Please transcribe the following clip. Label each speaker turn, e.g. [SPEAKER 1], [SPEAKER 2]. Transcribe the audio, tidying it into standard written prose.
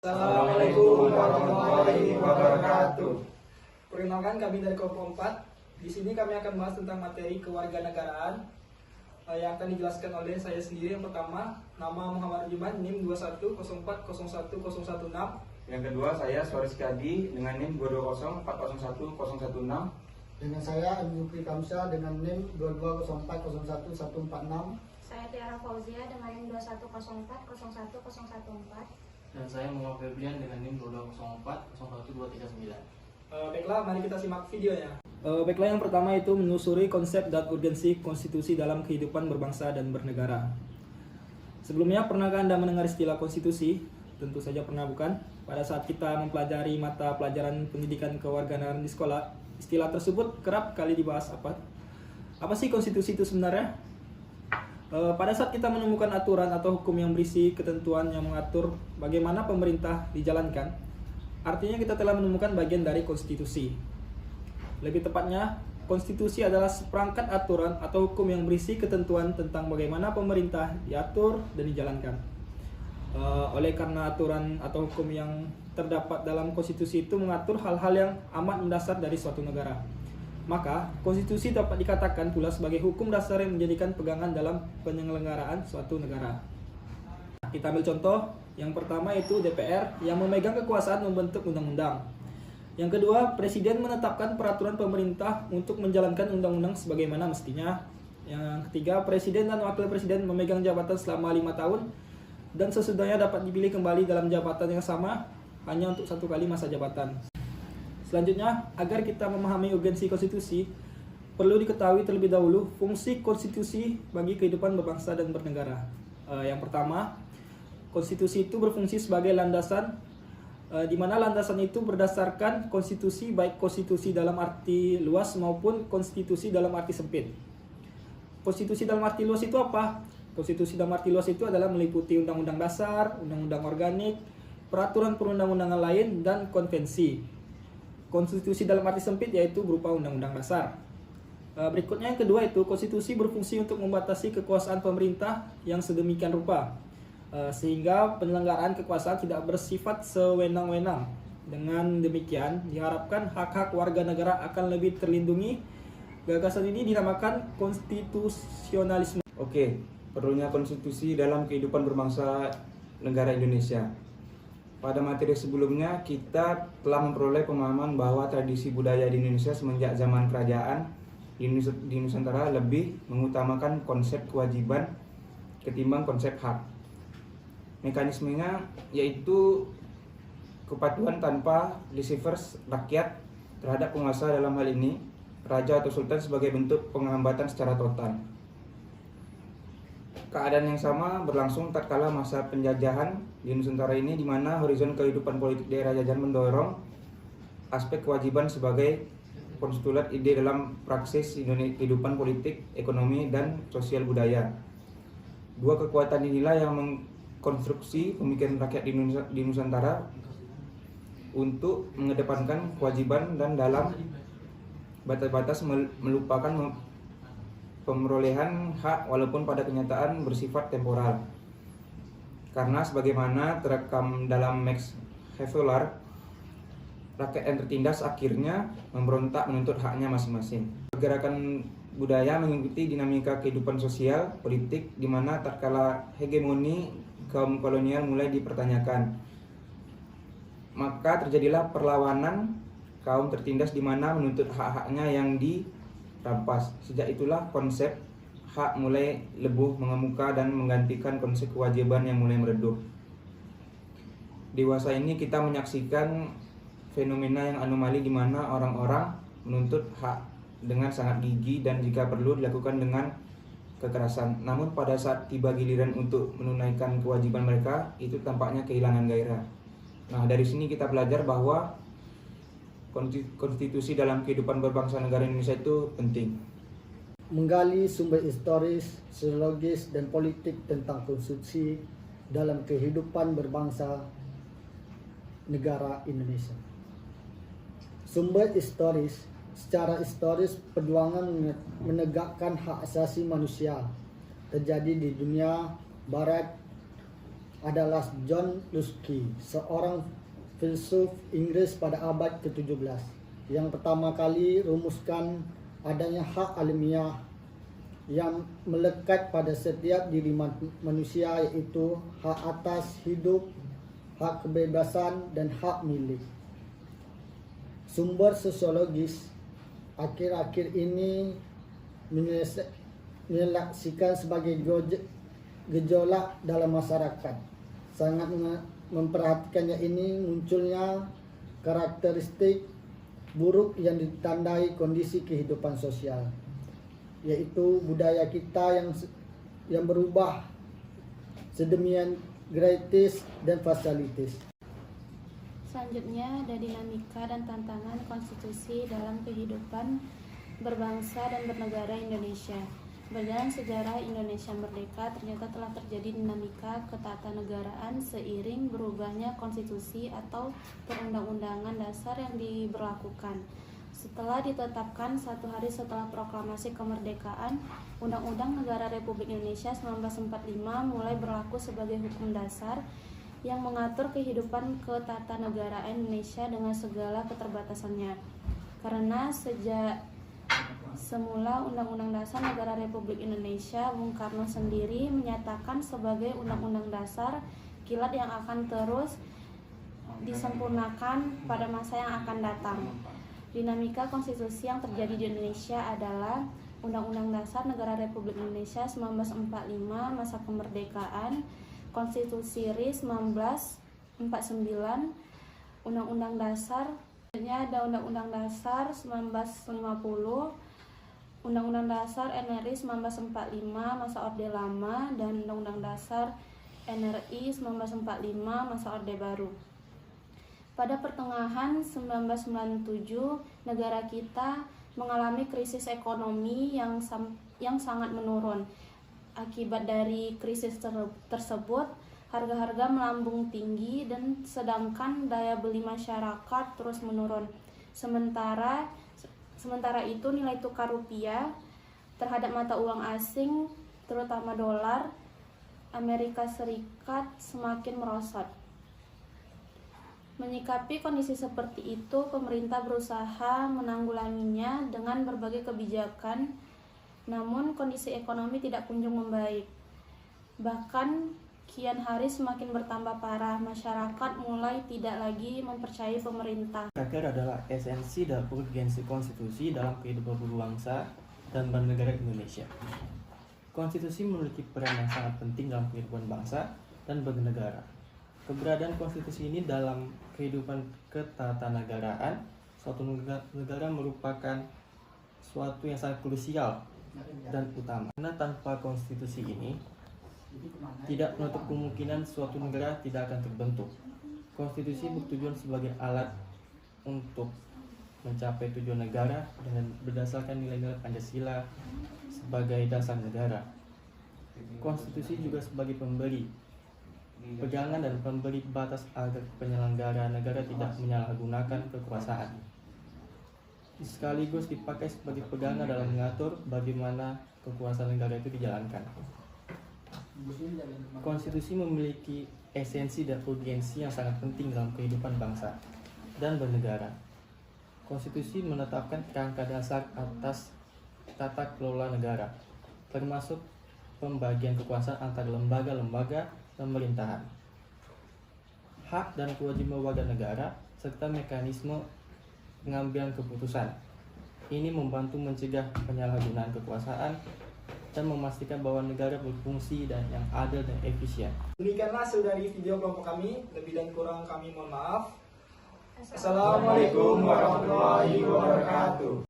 [SPEAKER 1] Assalamualaikum warahmatullahi wabarakatuh.
[SPEAKER 2] Perkenalkan, kami dari kelompok 4. Di sini kami akan bahas tentang materi kewarganegaraan yang akan dijelaskan oleh saya sendiri. Yang pertama, nama Muhammad Rudiman, NIM 2104011016.
[SPEAKER 1] Yang kedua, saya Suaris Kadi dengan NIM 220401016.
[SPEAKER 3] Dengan saya Yukri Kamsa dengan NIM 2204011146.
[SPEAKER 4] Saya Tiara Fauzia dengan NIM 2104011014.
[SPEAKER 5] Dan saya Muhammad Febrian dengan NIM 2204-01239.
[SPEAKER 2] Baiklah, mari kita simak videonya. Baiklah, yang pertama itu menelusuri konsep dan urgensi konstitusi dalam kehidupan berbangsa dan bernegara. Sebelumnya, pernahkah Anda mendengar istilah konstitusi? Tentu saja pernah, bukan? Pada saat kita mempelajari mata pelajaran pendidikan kewarganegaraan di sekolah, istilah tersebut kerap kali dibahas. Apa sih konstitusi itu sebenarnya? Pada saat kita menemukan aturan atau hukum yang berisi ketentuan yang mengatur bagaimana pemerintah dijalankan, artinya kita telah menemukan bagian dari konstitusi. Lebih tepatnya, konstitusi adalah seperangkat aturan atau hukum yang berisi ketentuan tentang bagaimana pemerintah diatur dan dijalankan. Oleh karena aturan atau hukum yang terdapat dalam konstitusi itu mengatur hal-hal yang amat mendasar dari suatu negara, maka konstitusi dapat dikatakan pula sebagai hukum dasar yang menjadikan pegangan dalam penyelenggaraan suatu negara. Kita ambil contoh, yang pertama itu DPR yang memegang kekuasaan membentuk undang-undang. Yang kedua, Presiden menetapkan peraturan pemerintah untuk menjalankan undang-undang sebagaimana mestinya. Yang ketiga, Presiden dan Wakil Presiden memegang jabatan selama 5 tahun dan sesudahnya dapat dipilih kembali dalam jabatan yang sama hanya untuk 1 kali masa jabatan. Selanjutnya, agar kita memahami urgensi konstitusi, perlu diketahui terlebih dahulu fungsi konstitusi bagi kehidupan berbangsa dan bernegara. Yang pertama, konstitusi itu berfungsi sebagai landasan, di mana landasan itu berdasarkan konstitusi, baik konstitusi dalam arti luas maupun konstitusi dalam arti sempit. Konstitusi dalam arti luas itu apa? Konstitusi dalam arti luas itu adalah meliputi undang-undang dasar, undang-undang organik, peraturan perundang-undangan lain, dan konvensi. Konstitusi dalam arti sempit yaitu berupa undang-undang dasar. Berikutnya yang kedua itu konstitusi berfungsi untuk membatasi kekuasaan pemerintah yang sedemikian rupa, sehingga penyelenggaraan kekuasaan tidak bersifat sewenang-wenang. Dengan demikian diharapkan hak-hak warga negara akan lebih terlindungi. Gagasan ini dinamakan konstitusionalisme.
[SPEAKER 1] Oke, perlunya konstitusi dalam kehidupan berbangsa negara Indonesia. Pada materi sebelumnya, kita telah memperoleh pemahaman bahwa tradisi budaya di Indonesia semenjak zaman kerajaan di Nusantara lebih mengutamakan konsep kewajiban ketimbang konsep hak. Mekanismenya yaitu kepatuhan tanpa laissez-faire rakyat terhadap penguasa, dalam hal ini raja atau sultan, sebagai bentuk penghambatan secara total. Keadaan yang sama berlangsung tatkala masa penjajahan di Nusantara ini, di mana horizon kehidupan politik daerah jajahan mendorong aspek kewajiban sebagai postulat ide dalam praksis kehidupan politik, ekonomi, dan sosial budaya. Dua kekuatan inilah yang mengkonstruksi pemikiran rakyat di Nusantara untuk mengedepankan kewajiban dan dalam batas-batas melupakan pemerolehan hak walaupun pada kenyataan bersifat temporal. Karena sebagaimana terekam dalam Max Havelaar, rakyat yang tertindas akhirnya memberontak menuntut haknya masing-masing. Pergerakan budaya mengikuti dinamika kehidupan sosial politik, di mana tatkala hegemoni kaum kolonial mulai dipertanyakan, maka terjadilah perlawanan kaum tertindas di mana menuntut hak-haknya yang dirampas. Sejak itulah konsep hak mulai lebuh mengemuka dan menggantikan konsep kewajiban yang mulai meredup. Dewasa ini kita menyaksikan fenomena yang anomali, di mana orang-orang menuntut hak dengan sangat gigih dan jika perlu dilakukan dengan kekerasan. Namun pada saat tiba giliran untuk menunaikan kewajiban mereka, itu tampaknya kehilangan gairah. Nah, dari sini kita belajar bahwa konstitusi dalam kehidupan berbangsa negara Indonesia itu penting.
[SPEAKER 3] Menggali sumber historis, sosiologis, dan politik tentang konstitusi dalam kehidupan berbangsa negara Indonesia. Sumber historis. Secara historis, perjuangan menegakkan hak asasi manusia terjadi di dunia barat adalah John Ruskin, seorang filsuf Inggris pada abad ke-17 yang pertama kali rumuskan adanya hak alamiah yang melekat pada setiap diri manusia, yaitu hak atas hidup, hak kebebasan, dan hak milik. Sumber sosiologis akhir-akhir ini menyeleksikan sebagai gejolak dalam masyarakat. Sangat memperhatikannya ini munculnya karakteristik buruk yang ditandai kondisi kehidupan sosial, yaitu budaya kita yang berubah sedemikian gratis dan fasilitis.
[SPEAKER 4] Selanjutnya ada dinamika dan tantangan konstitusi dalam kehidupan berbangsa dan bernegara Indonesia. Berjalan sejarah Indonesia merdeka, ternyata telah terjadi dinamika ketatanegaraan seiring berubahnya konstitusi atau perundang-undangan dasar yang diberlakukan. Setelah ditetapkan 1 hari setelah proklamasi kemerdekaan, Undang-Undang Negara Republik Indonesia 1945 mulai berlaku sebagai hukum dasar yang mengatur kehidupan ketatanegaraan Indonesia dengan segala keterbatasannya. Karena sejak semula Undang-Undang Dasar Negara Republik Indonesia, Bung Karno sendiri menyatakan sebagai Undang-Undang Dasar kilat yang akan terus disempurnakan pada masa yang akan datang. Dinamika konstitusi yang terjadi di Indonesia adalah Undang-Undang Dasar Negara Republik Indonesia 1945 masa kemerdekaan, Konstitusi RI 1949, Undang-Undang Dasar, ada Undang-Undang Dasar 1950, Undang-Undang Dasar NRI 1945 masa Orde Lama, dan Undang-Undang Dasar NRI 1945 masa Orde Baru. Pada pertengahan 1997, negara kita mengalami krisis ekonomi yang sangat menurun. Akibat dari krisis tersebut, harga-harga melambung tinggi dan sedangkan daya beli masyarakat terus menurun. Sementara itu nilai tukar rupiah terhadap mata uang asing, terutama dolar Amerika Serikat, semakin merosot. Menyikapi kondisi seperti itu, pemerintah berusaha menanggulanginya dengan berbagai kebijakan, namun kondisi ekonomi tidak kunjung membaik. Bahkan kian hari semakin bertambah parah, masyarakat mulai tidak lagi mempercayai pemerintah.
[SPEAKER 6] Terakhir adalah esensi dan urgensi konstitusi dalam kehidupan berbangsa dan bernegara Indonesia. Konstitusi memiliki peran yang sangat penting dalam kehidupan bangsa dan bernegara. Keberadaan konstitusi ini dalam kehidupan ketatanegaraan suatu negara merupakan suatu yang sangat krusial dan utama. Karena tanpa konstitusi ini tidak menutup kemungkinan suatu negara tidak akan terbentuk. Konstitusi bertujuan sebagai alat untuk mencapai tujuan negara dengan berdasarkan nilai-nilai Pancasila sebagai dasar negara. Konstitusi juga sebagai pemberi pegangan dan pemberi batas agar penyelenggara negara tidak menyalahgunakan kekuasaan. Sekaligus dipakai sebagai pegangan dalam mengatur bagaimana kekuasaan negara itu dijalankan. Konstitusi memiliki esensi dan urgensi yang sangat penting dalam kehidupan bangsa dan bernegara. Konstitusi menetapkan kerangka dasar atas tata kelola negara, termasuk pembagian kekuasaan antar lembaga-lembaga pemerintahan, hak dan kewajiban warga negara, serta mekanisme pengambilan keputusan. Ini membantu mencegah penyalahgunaan kekuasaan dan memastikan bahwa negara berfungsi dan yang adil dan efisien.
[SPEAKER 2] Demikianlah saudari video kelompok kami, lebih dan kurang kami mohon maaf. Assalamualaikum warahmatullahi wabarakatuh.